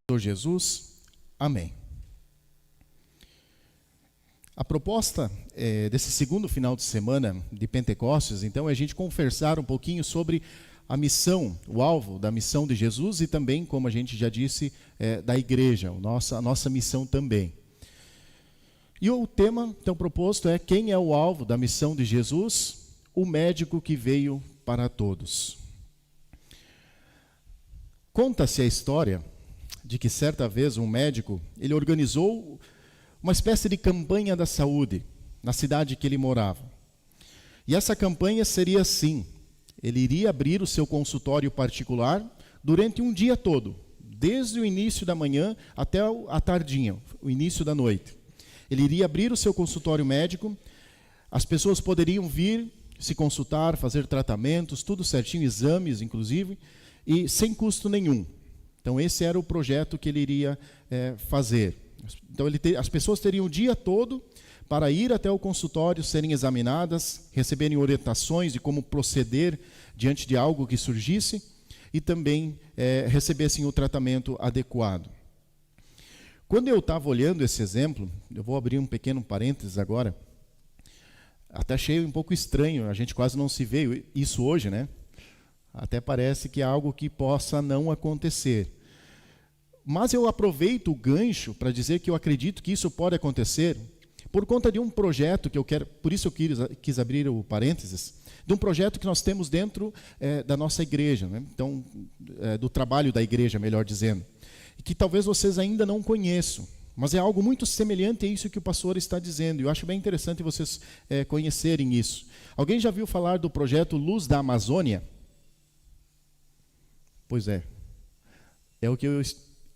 Senhor Jesus, amém. A proposta desse segundo final de semana de Pentecostes, então, é a gente conversar um pouquinho sobre a missão, o alvo da missão de Jesus e também, como a gente já disse, da igreja, a nossa missão também. E o tema, então, proposto é: quem é o alvo da missão de Jesus? O médico que veio para todos. Conta-se a história de que certa vez um médico, ele organizou uma espécie de campanha da saúde na cidade que ele morava. E essa campanha seria assim: ele iria abrir o seu consultório particular durante um dia todo, desde o início da manhã até a tardinha, o início da noite. Ele iria abrir o seu consultório médico, as pessoas poderiam vir se consultar, fazer tratamentos, tudo certinho, exames inclusive, e sem custo nenhum. Então esse era o projeto que ele iria fazer. Então as pessoas teriam o dia todo para ir até o consultório, serem examinadas, receberem orientações de como proceder diante de algo que surgisse e também recebessem o tratamento adequado. Quando eu estava olhando esse exemplo, eu vou abrir um pequeno parênteses agora, até achei um pouco estranho, a gente quase não se vê isso hoje, né? Até parece que é algo que possa não acontecer. Mas eu aproveito o gancho para dizer que eu acredito que isso pode acontecer por conta de um projeto que eu quero, por isso eu quis abrir o parênteses, de um projeto que nós temos dentro da nossa igreja, né? Então, do trabalho da igreja, melhor dizendo, e que talvez vocês ainda não conheçam, mas é algo muito semelhante a isso que o pastor está dizendo, e eu acho bem interessante vocês conhecerem isso. Alguém já viu falar do projeto Luz da Amazônia? Pois é o que eu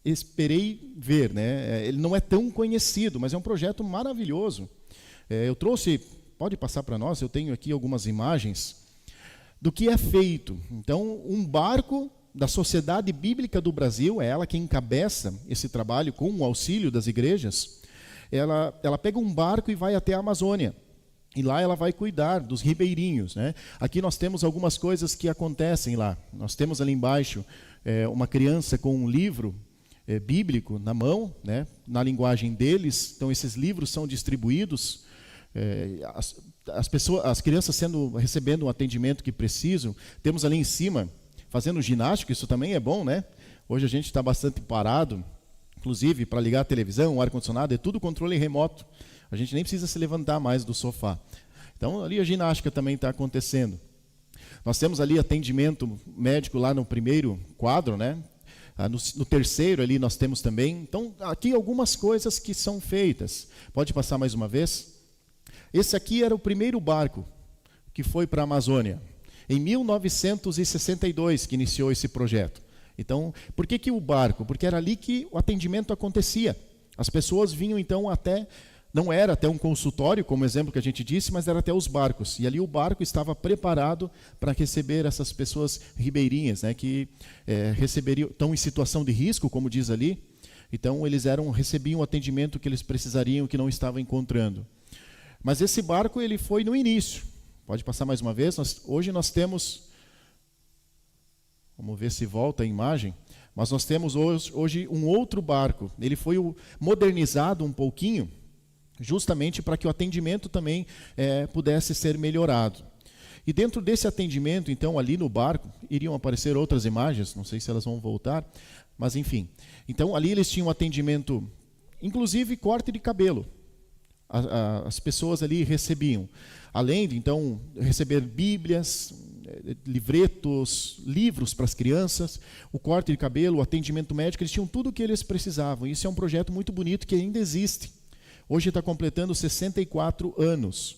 esperei ver, né? Ele não é tão conhecido, mas é um projeto maravilhoso. Eu trouxe, pode passar para nós, eu tenho aqui algumas imagens do que é feito. Então, um barco da Sociedade Bíblica do Brasil, é ela quem encabeça esse trabalho com o auxílio das igrejas. Ela pega um barco e vai até a Amazônia. E lá ela vai cuidar dos ribeirinhos, né? Aqui nós temos algumas coisas que acontecem lá. Nós temos ali embaixo uma criança com um livro bíblico na mão, né? Na linguagem deles. Então esses livros são distribuídos. As crianças recebendo o atendimento que precisam. Temos ali em cima fazendo ginástica, isso também é bom, né? Hoje a gente está bastante parado, inclusive para ligar a televisão, o ar-condicionado, é tudo controle remoto. A gente nem precisa se levantar mais do sofá. Então, ali a ginástica também está acontecendo. Nós temos ali atendimento médico lá no primeiro quadro, né? No terceiro ali nós temos também. Então, aqui algumas coisas que são feitas. Pode passar mais uma vez? Esse aqui era o primeiro barco que foi para a Amazônia. Em 1962 que iniciou esse projeto. Então, por que o barco? Porque era ali que o atendimento acontecia. As pessoas vinham então até... Não era até um consultório, como exemplo que a gente disse, mas era até os barcos. E ali o barco estava preparado para receber essas pessoas ribeirinhas, né, que estão em situação de risco, como diz ali. Então eles recebiam o atendimento que eles precisariam, que não estavam encontrando. Mas esse barco ele foi no início. Pode passar mais uma vez? Hoje nós temos... Vamos ver se volta a imagem. Mas nós temos hoje um outro barco. Ele foi modernizado um pouquinho, justamente para que o atendimento também pudesse ser melhorado. E dentro desse atendimento, então, ali no barco, iriam aparecer outras imagens, não sei se elas vão voltar, mas enfim. Então, ali eles tinham atendimento, inclusive corte de cabelo. As pessoas ali recebiam, além de, então, receber bíblias, livretos, livros para as crianças, o corte de cabelo, o atendimento médico, eles tinham tudo o que eles precisavam. Isso é um projeto muito bonito que ainda existe. Hoje está completando 64 anos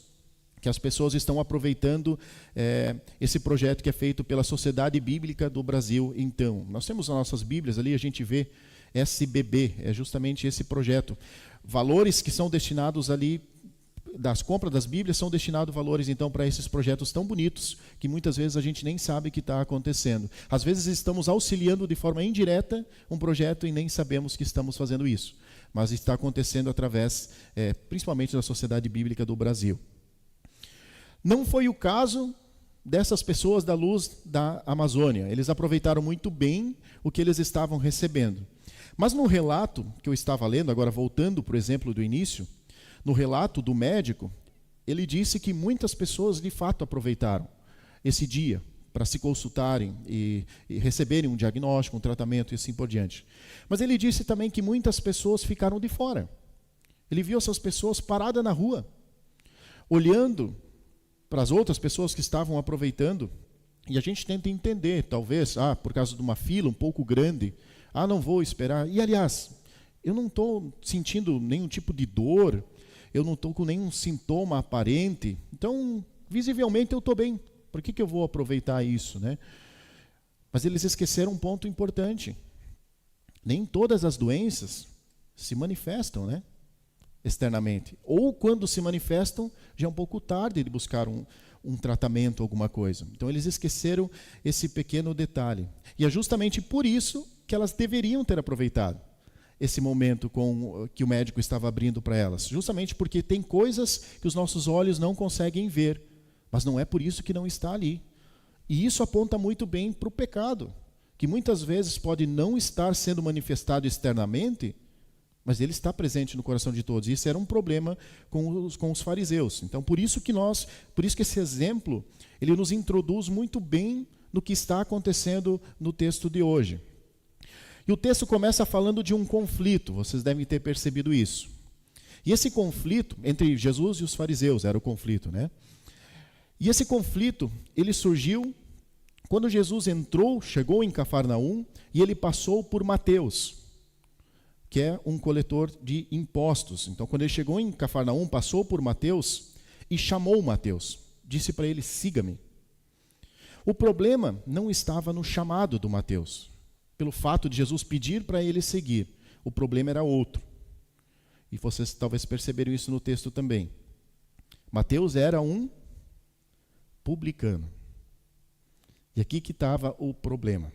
que as pessoas estão aproveitando esse projeto que é feito pela Sociedade Bíblica do Brasil. Então, nós temos as nossas Bíblias ali, a gente vê SBB, é justamente esse projeto. Valores que são destinados ali, das compras das Bíblias, são destinados valores então para esses projetos tão bonitos, que muitas vezes a gente nem sabe que está acontecendo. Às vezes estamos auxiliando de forma indireta um projeto e nem sabemos que estamos fazendo isso. Mas está acontecendo através, principalmente, da Sociedade Bíblica do Brasil. Não foi o caso dessas pessoas da Luz da Amazônia. Eles aproveitaram muito bem o que eles estavam recebendo. Mas no relato que eu estava lendo, agora voltando para o exemplo do início, no relato do médico, ele disse que muitas pessoas de fato aproveitaram esse dia para se consultarem e receberem um diagnóstico, um tratamento e assim por diante. Mas ele disse também que muitas pessoas ficaram de fora. Ele viu essas pessoas paradas na rua, olhando para as outras pessoas que estavam aproveitando. E a gente tenta entender, talvez, por causa de uma fila um pouco grande, não vou esperar. E, aliás, eu não estou sentindo nenhum tipo de dor, eu não estou com nenhum sintoma aparente, então, visivelmente, eu estou bem. Por que eu vou aproveitar isso, né? Mas eles esqueceram um ponto importante. Nem todas as doenças se manifestam, né, externamente. Ou, quando se manifestam, já é um pouco tarde de buscar um tratamento, alguma coisa. Então, eles esqueceram esse pequeno detalhe. E é justamente por isso que elas deveriam ter aproveitado esse momento que o médico estava abrindo para elas. Justamente porque tem coisas que os nossos olhos não conseguem ver, mas não é por isso que não está ali. E isso aponta muito bem para o pecado, que muitas vezes pode não estar sendo manifestado externamente, mas ele está presente no coração de todos. E isso era um problema com os fariseus. Então, por isso que esse exemplo, ele nos introduz muito bem no que está acontecendo no texto de hoje. E o texto começa falando de um conflito, vocês devem ter percebido isso. E esse conflito, entre Jesus e os fariseus, era o conflito, né? E esse conflito, ele surgiu quando Jesus chegou em Cafarnaum, e ele passou por Mateus, que é um coletor de impostos. Então, quando ele chegou em Cafarnaum, passou por Mateus e chamou Mateus. Disse para ele, siga-me. O problema não estava no chamado do Mateus, pelo fato de Jesus pedir para ele seguir. O problema era outro. E vocês talvez perceberam isso no texto também. Mateus era um publicano. E aqui que estava o problema.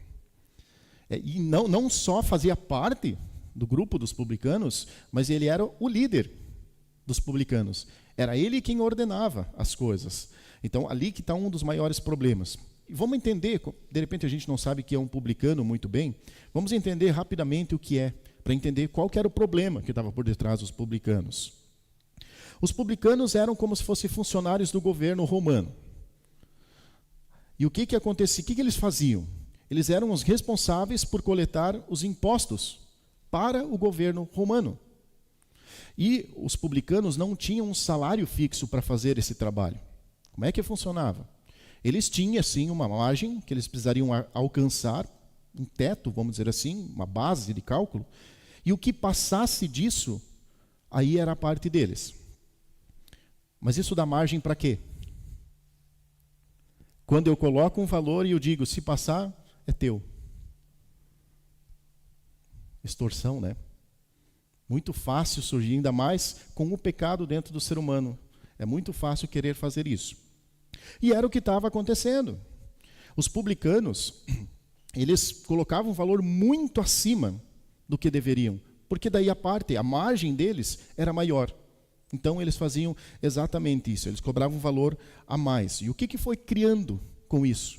E não só fazia parte do grupo dos publicanos, mas ele era o líder dos publicanos. Era ele quem ordenava as coisas. Então, ali que está um dos maiores problemas. E vamos entender, de repente a gente não sabe que é um publicano muito bem, vamos entender rapidamente o que é, para entender qual que era o problema que estava por detrás dos publicanos. Os publicanos eram como se fossem funcionários do governo romano. E o que acontecia? O que eles faziam? Eles eram os responsáveis por coletar os impostos para o governo romano. E os publicanos não tinham um salário fixo para fazer esse trabalho. Como é que funcionava? Eles tinham, sim, uma margem que eles precisariam alcançar, um teto, vamos dizer assim, uma base de cálculo, e o que passasse disso, aí era a parte deles. Mas isso dá margem para quê? Quando eu coloco um valor e eu digo, se passar, é teu. Extorsão, né? Muito fácil surgir, ainda mais com o pecado dentro do ser humano. É muito fácil querer fazer isso. E era o que estava acontecendo. Os publicanos, eles colocavam um valor muito acima do que deveriam, porque daí a margem deles era maior. Então eles faziam exatamente isso, eles cobravam um valor a mais. E o que foi criando com isso?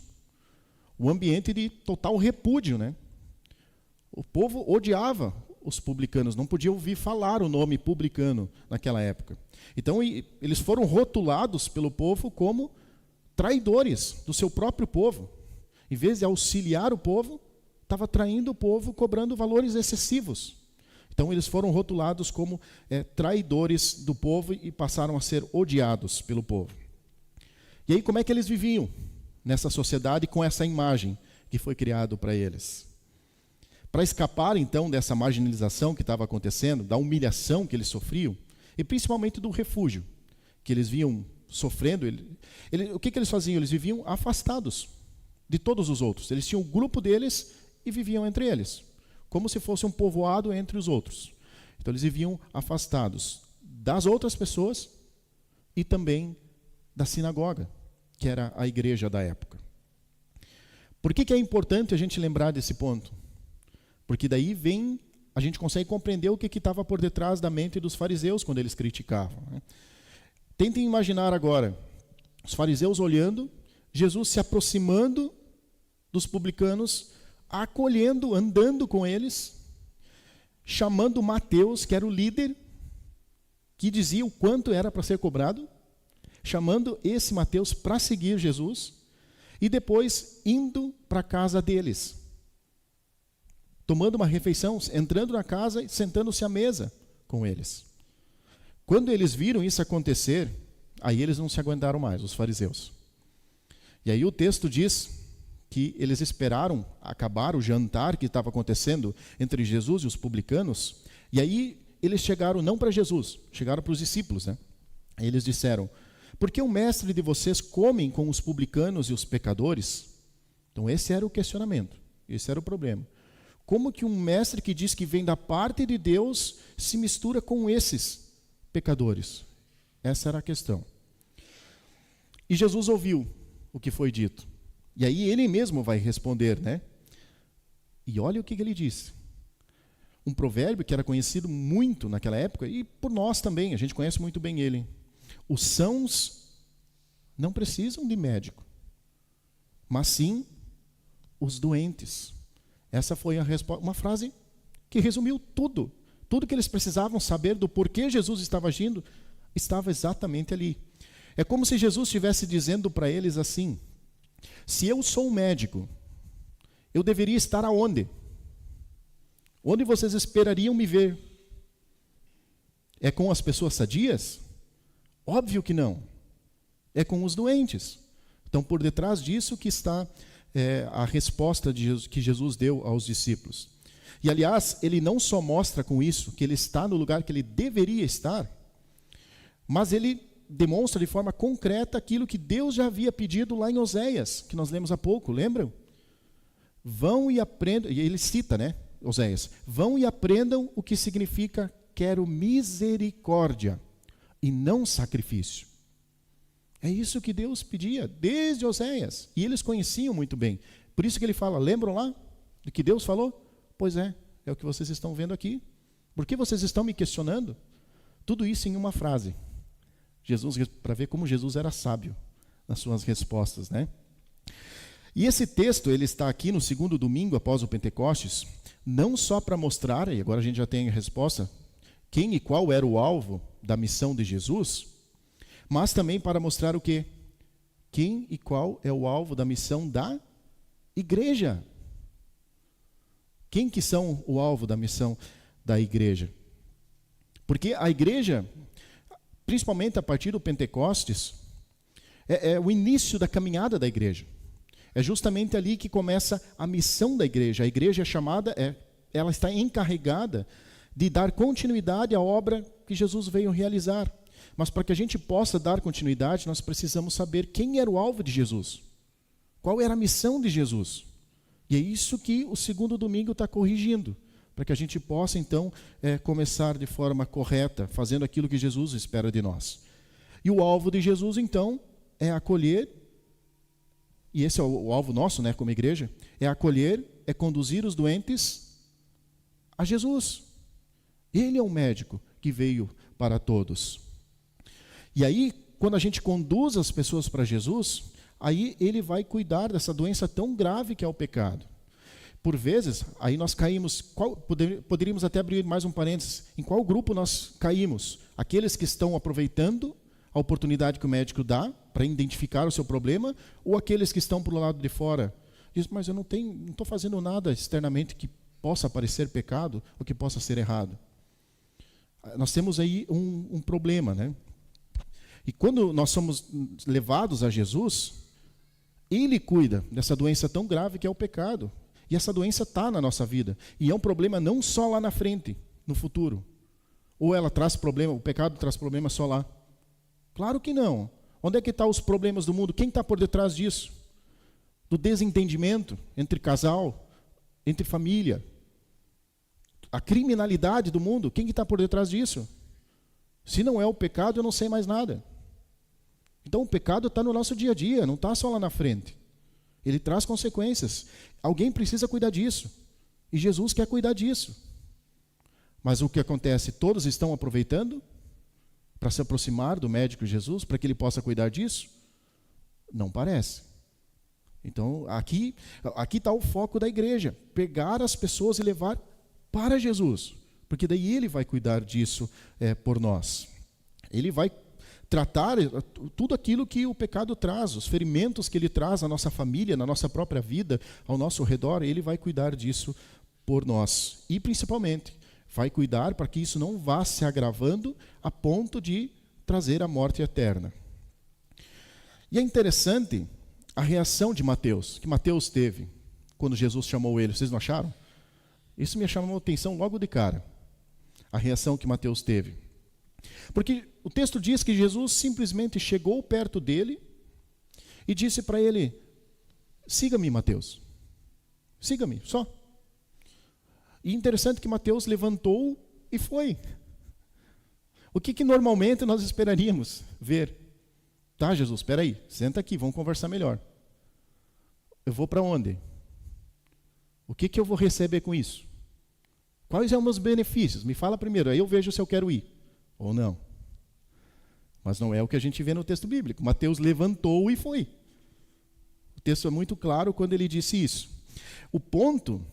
O ambiente de total repúdio, né? O povo odiava os publicanos, não podia ouvir falar o nome publicano naquela época. Então eles foram rotulados pelo povo como traidores do seu próprio povo. Em vez de auxiliar o povo, estava traindo o povo, cobrando valores excessivos. Então eles foram rotulados como traidores do povo e passaram a ser odiados pelo povo. E aí como é que eles viviam nessa sociedade com essa imagem que foi criado para eles? Para escapar então dessa marginalização que estava acontecendo, da humilhação que eles sofriam, e principalmente do refúgio que eles vinham sofrendo, o que eles faziam? Eles viviam afastados de todos os outros. Eles tinham o grupo deles e viviam entre eles, como se fosse um povoado entre os outros. Então eles viviam afastados das outras pessoas e também da sinagoga, que era a igreja da época. Por que é importante a gente lembrar desse ponto? Porque daí a gente consegue compreender o que estava por detrás da mente dos fariseus quando eles criticavam, né? Tentem imaginar agora, os fariseus olhando, Jesus se aproximando dos publicanos, acolhendo, andando com eles, chamando Mateus, que era o líder, que dizia o quanto era para ser cobrado, chamando esse Mateus para seguir Jesus, e depois indo para a casa deles, tomando uma refeição, entrando na casa e sentando-se à mesa com eles. Quando eles viram isso acontecer, aí eles não se aguentaram mais, os fariseus. E aí o texto diz que eles esperaram acabar o jantar que estava acontecendo entre Jesus e os publicanos, e aí eles chegaram não para Jesus, chegaram para os discípulos, né? Aí eles disseram: por que o mestre de vocês come com os publicanos e os pecadores? Então esse era o questionamento, esse era o problema. Como que um mestre que diz que vem da parte de Deus se mistura com esses pecadores? Essa era a questão. E Jesus ouviu o que foi dito. E aí ele mesmo vai responder, né? E olha o que ele disse. Um provérbio que era conhecido muito naquela época, e por nós também, a gente conhece muito bem ele. Os sãos não precisam de médico, mas sim os doentes. Essa foi a resposta, uma frase que resumiu tudo. Tudo que eles precisavam saber do porquê Jesus estava agindo, estava exatamente ali. É como se Jesus estivesse dizendo para eles assim: se eu sou um médico, eu deveria estar aonde? Onde vocês esperariam me ver? É com as pessoas sadias? Óbvio que não. É com os doentes. Então, por detrás disso que está a resposta de Jesus, que Jesus deu aos discípulos. E, aliás, ele não só mostra com isso que ele está no lugar que ele deveria estar, mas ele demonstra de forma concreta aquilo que Deus já havia pedido lá em Oséias, que nós lemos há pouco, lembram? Vão e aprendam, e ele cita, né, Oséias, vão e aprendam o que significa quero misericórdia e não sacrifício. É isso que Deus pedia desde Oséias, e eles conheciam muito bem. Por isso que ele fala, lembram lá do que Deus falou? Pois é o que vocês estão vendo aqui. Por que vocês estão me questionando? Tudo isso em uma frase. Jesus, para ver como Jesus era sábio nas suas respostas, né? E esse texto, ele está aqui no segundo domingo após o Pentecostes, não só para mostrar, e agora a gente já tem a resposta, quem e qual era o alvo da missão de Jesus, mas também para mostrar o quê? Quem e qual é o alvo da missão da igreja. Quem que são o alvo da missão da igreja? Porque a igreja, principalmente a partir do Pentecostes, é o início da caminhada da igreja. É justamente ali que começa a missão da igreja. A igreja é chamada, ela está encarregada de dar continuidade à obra que Jesus veio realizar. Mas para que a gente possa dar continuidade, nós precisamos saber quem era o alvo de Jesus. Qual era a missão de Jesus. E é isso que o segundo domingo está corrigindo. Para que a gente possa, então, começar de forma correta, fazendo aquilo que Jesus espera de nós. E o alvo de Jesus, então, é acolher, e esse é o alvo nosso, né, como igreja, é acolher, é conduzir os doentes a Jesus. Ele é o médico que veio para todos. E aí, quando a gente conduz as pessoas para Jesus, aí ele vai cuidar dessa doença tão grave que é o pecado. Por vezes, aí nós caímos, poderíamos até abrir mais um parênteses, em qual grupo nós caímos? Aqueles que estão aproveitando a oportunidade que o médico dá para identificar o seu problema, ou aqueles que estão para o lado de fora? Diz, mas eu não estou fazendo nada externamente que possa parecer pecado ou que possa ser errado. Nós temos aí um problema, né? E quando nós somos levados a Jesus, Ele cuida dessa doença tão grave que é o pecado. E essa doença está na nossa vida. E é um problema não só lá na frente, no futuro. Ou ela traz problema, o pecado traz problema só lá. Claro que não. Onde é que estão os problemas do mundo? Quem está por detrás disso? Do desentendimento entre casal, entre família. A criminalidade do mundo, quem que está por detrás disso? Se não é o pecado, eu não sei mais nada. Então o pecado está no nosso dia a dia, não está só lá na frente. Ele traz consequências. Alguém precisa cuidar disso. E Jesus quer cuidar disso. Mas o que acontece? Todos estão aproveitando para se aproximar do médico Jesus, para que ele possa cuidar disso? Não parece. Então, aqui está o foco da igreja. Pegar as pessoas e levar para Jesus. porque daí Ele vai cuidar disso por nós. Ele vai tratar tudo aquilo que o pecado traz, os ferimentos que ele traz à nossa família, na nossa própria vida, ao nosso redor, Ele vai cuidar disso por nós. E principalmente, vai cuidar para que isso não vá se agravando a ponto de trazer a morte eterna. E é interessante a reação de Mateus, que Mateus teve quando Jesus chamou ele. Vocês não acharam? Isso me chamou a atenção logo de cara, a reação que Mateus teve. Porque o texto diz que Jesus simplesmente chegou perto dele e disse para ele: siga-me, Mateus. Siga-me, só. E interessante que Mateus levantou e foi. O que normalmente nós esperaríamos ver? Tá, Jesus, espera aí, senta aqui, vamos conversar melhor. Eu vou para onde? O que eu vou receber com isso? Quais são os meus benefícios? Me fala primeiro, aí eu vejo se eu quero ir ou não. Mas não é o que a gente vê no texto bíblico. Mateus levantou e foi. O texto é muito claro quando ele disse isso. O ponto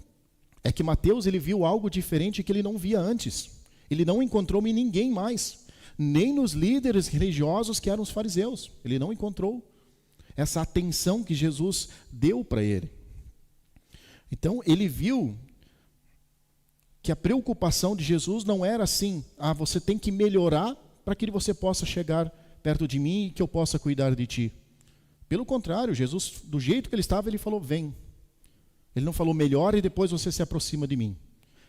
é que Mateus ele viu algo diferente que ele não via antes. Ele não encontrou em ninguém mais, nem nos líderes religiosos que eram os fariseus. Ele não encontrou essa atenção que Jesus deu para ele. Então, ele viu que a preocupação de Jesus não era assim: você tem que melhorar para que você possa chegar perto de mim e que eu possa cuidar de ti. Pelo contrário, Jesus, do jeito que ele estava, ele falou: vem. Ele não falou melhora e depois você se aproxima de mim.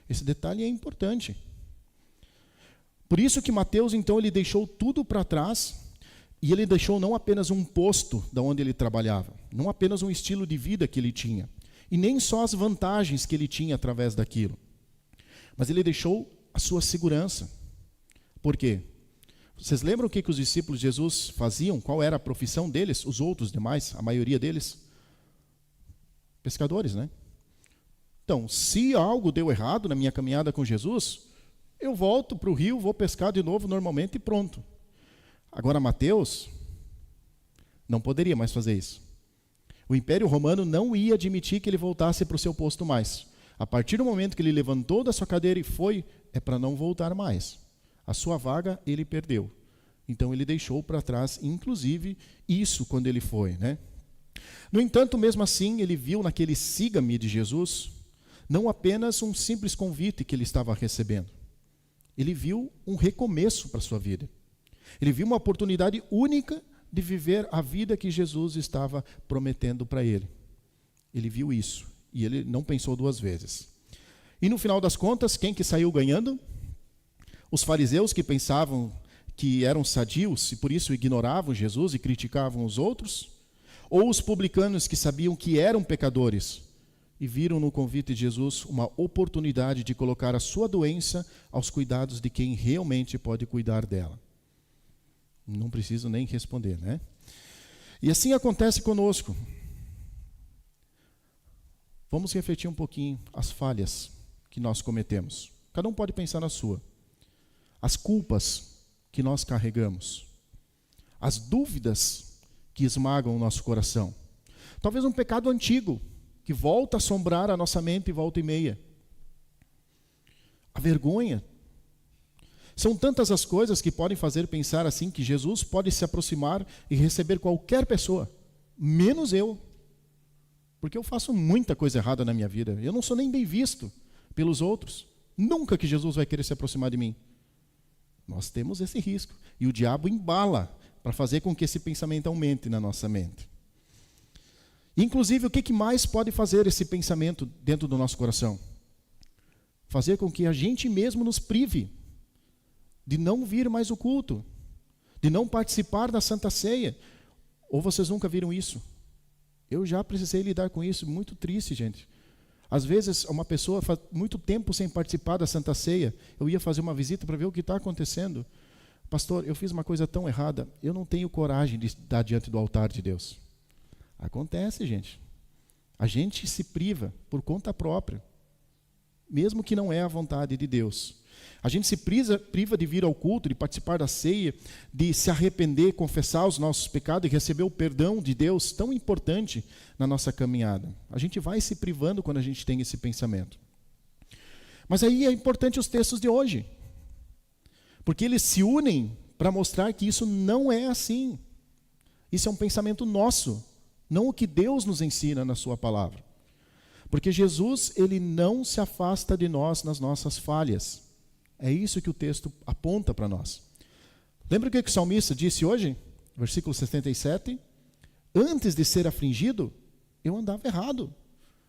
Esse detalhe é importante. Por isso que Mateus, então, ele deixou tudo para trás e ele deixou não apenas um posto de onde ele trabalhava, não apenas um estilo de vida que ele tinha, e nem só as vantagens que ele tinha através daquilo, mas ele deixou a sua segurança. Por quê? Vocês lembram o que os discípulos de Jesus faziam? Qual era a profissão deles? Os outros demais, a maioria deles? Pescadores, né? Então, se algo deu errado na minha caminhada com Jesus, eu volto para o rio, vou pescar de novo normalmente e pronto. Agora, Mateus não poderia mais fazer isso. O Império Romano não ia admitir que ele voltasse para o seu posto mais. A partir do momento que ele levantou da sua cadeira e foi, é para não voltar mais. A sua vaga ele perdeu. Então ele deixou para trás, inclusive, isso quando ele foi, né? No entanto, mesmo assim, ele viu naquele siga-me de Jesus, não apenas um simples convite que ele estava recebendo. Ele viu um recomeço para a sua vida. Ele viu uma oportunidade única de viver a vida que Jesus estava prometendo para ele. Ele viu isso e ele não pensou duas vezes. E no final das contas, quem que saiu ganhando? Os fariseus que pensavam que eram sadios e por isso ignoravam Jesus e criticavam os outros? Ou os publicanos que sabiam que eram pecadores e viram no convite de Jesus uma oportunidade de colocar a sua doença aos cuidados de quem realmente pode cuidar dela? Não preciso nem responder, né? E assim acontece conosco. Vamos refletir um pouquinho as falhas que nós cometemos. Cada um pode pensar na sua. As culpas que nós carregamos. As dúvidas que esmagam o nosso coração. Talvez um pecado antigo que volta a assombrar a nossa mente volta e meia. A vergonha. São tantas as coisas que podem fazer pensar assim que Jesus pode se aproximar e receber qualquer pessoa, menos eu. Porque eu faço muita coisa errada na minha vida. Eu não sou nem bem visto pelos outros. Nunca que Jesus vai querer se aproximar de mim. Nós temos esse risco. E o diabo embala para fazer com que esse pensamento aumente na nossa mente. Inclusive, o que mais pode fazer esse pensamento dentro do nosso coração? Fazer com que a gente mesmo nos prive de não vir mais o culto, de não participar da Santa Ceia. Ou vocês nunca viram isso? Eu já precisei lidar com isso, muito triste, gente. Às vezes, uma pessoa faz muito tempo sem participar da Santa Ceia, eu ia fazer uma visita para ver o que está acontecendo. Pastor, eu fiz uma coisa tão errada, eu não tenho coragem de estar diante do altar de Deus. Acontece, gente. A gente se priva por conta própria, mesmo que não é a vontade de Deus. A gente se priva de vir ao culto, de participar da ceia, de se arrepender, confessar os nossos pecados e receber o perdão de Deus, tão importante na nossa caminhada. A gente vai se privando quando a gente tem esse pensamento. Mas aí é importante os textos de hoje, porque eles se unem para mostrar que isso não é assim. Isso é um pensamento nosso, não o que Deus nos ensina na sua palavra. Porque Jesus, ele não se afasta de nós nas nossas falhas. É isso que o texto aponta para nós. Lembra o que o salmista disse hoje? Versículo 77. Antes de ser afligido, eu andava errado.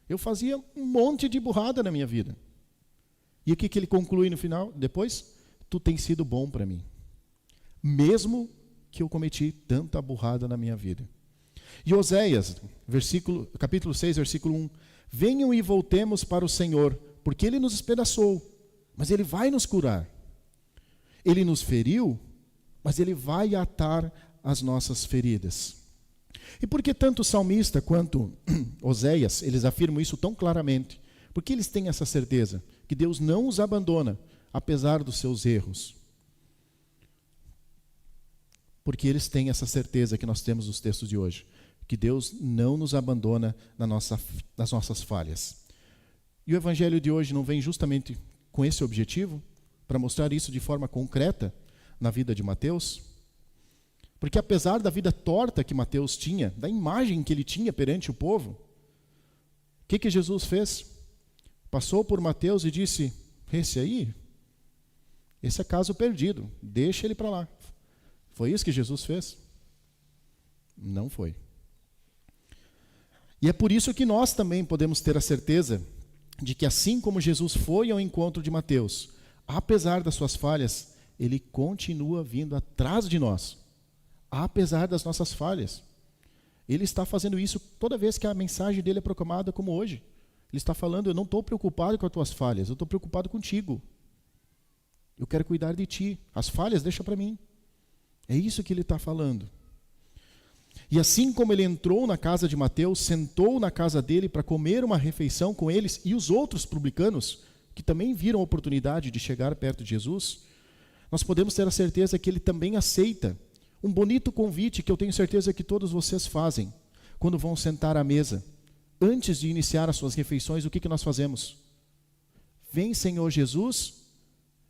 Eu fazia um monte de burrada na minha vida. E o que ele conclui no final? Depois, tu tens sido bom para mim. Mesmo que eu cometi tanta burrada na minha vida. E Oséias, capítulo 6, versículo 1. Venham e voltemos para o Senhor, porque Ele nos despedaçou, mas Ele vai nos curar. Ele nos feriu, mas Ele vai atar as nossas feridas. E por que tanto o salmista quanto Oséias, eles afirmam isso tão claramente? Porque eles têm essa certeza que Deus não os abandona, apesar dos seus erros. Porque eles têm essa certeza que nós temos nos textos de hoje, que Deus não nos abandona nas nossas falhas. E o evangelho de hoje não vem justamente com esse objetivo, para mostrar isso de forma concreta na vida de Mateus? Porque apesar da vida torta que Mateus tinha, da imagem que ele tinha perante o povo, o que Jesus fez? Passou por Mateus e disse, esse é caso perdido, deixa ele para lá. Foi isso que Jesus fez? Não foi. E é por isso que nós também podemos ter a certeza de que assim como Jesus foi ao encontro de Mateus, apesar das suas falhas, ele continua vindo atrás de nós, apesar das nossas falhas. Ele está fazendo isso toda vez que a mensagem dele é proclamada, como hoje. Ele está falando, eu não estou preocupado com as tuas falhas, eu estou preocupado contigo. Eu quero cuidar de ti. As falhas deixa para mim. É isso que ele está falando. E assim como ele entrou na casa de Mateus, sentou na casa dele para comer uma refeição com eles e os outros publicanos, que também viram a oportunidade de chegar perto de Jesus, nós podemos ter a certeza que ele também aceita um bonito convite que eu tenho certeza que todos vocês fazem quando vão sentar à mesa. Antes de iniciar as suas refeições, o que nós fazemos? Vem, Senhor Jesus,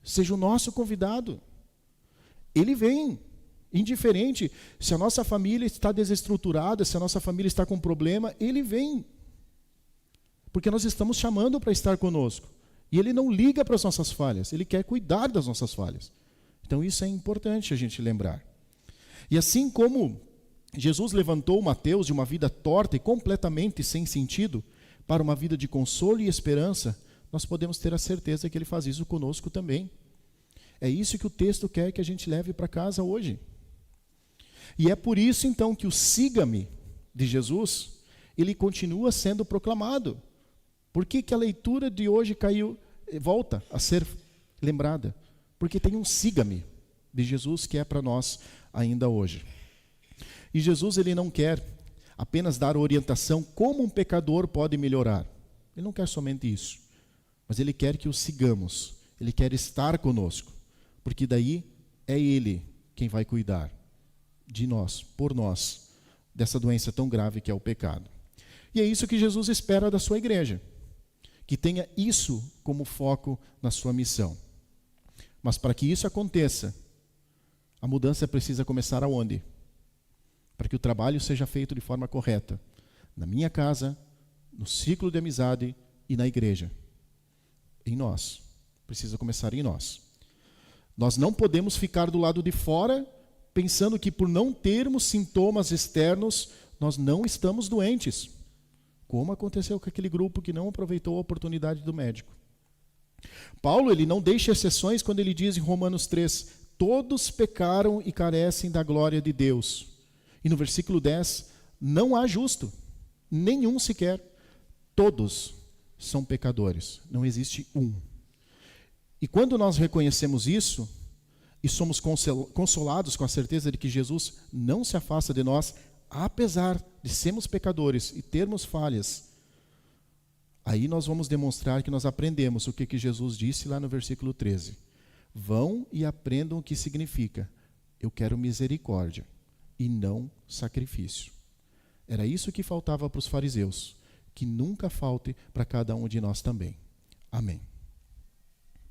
seja o nosso convidado. Ele vem. Indiferente se a nossa família está desestruturada, se a nossa família está com problema, ele vem. Porque nós estamos chamando para estar conosco. E ele não liga para as nossas falhas, ele quer cuidar das nossas falhas. Então isso é importante a gente lembrar. E assim como Jesus levantou Mateus de uma vida torta e completamente sem sentido para uma vida de consolo e esperança, nós podemos ter a certeza que ele faz isso conosco também. É isso que o texto quer que a gente leve para casa hoje. E é por isso, então, que o siga-me de Jesus, ele continua sendo proclamado. Por que a leitura de hoje volta a ser lembrada? Porque tem um siga-me de Jesus que é para nós ainda hoje. E Jesus, ele não quer apenas dar orientação como um pecador pode melhorar. Ele não quer somente isso. Mas ele quer que o sigamos. Ele quer estar conosco. Porque daí é ele quem vai cuidar de nós, por nós, dessa doença tão grave que é o pecado. E é isso que Jesus espera da sua igreja, que tenha isso como foco na sua missão. Mas para que isso aconteça, a mudança precisa começar aonde? Para que o trabalho seja feito de forma correta, na minha casa, no ciclo de amizade e na igreja. Em nós. Precisa começar em nós. Nós não podemos ficar do lado de fora pensando que por não termos sintomas externos, nós não estamos doentes. Como aconteceu com aquele grupo que não aproveitou a oportunidade do médico. Paulo, ele não deixa exceções quando ele diz em Romanos 3, todos pecaram e carecem da glória de Deus. E no versículo 10, não há justo, nenhum sequer. Todos são pecadores, não existe um. E quando nós reconhecemos isso, e somos consolados com a certeza de que Jesus não se afasta de nós, apesar de sermos pecadores e termos falhas, aí nós vamos demonstrar que nós aprendemos o que Jesus disse lá no versículo 13. Vão e aprendam o que significa: eu quero misericórdia e não sacrifício. Era isso que faltava para os fariseus, que nunca falte para cada um de nós também. Amém.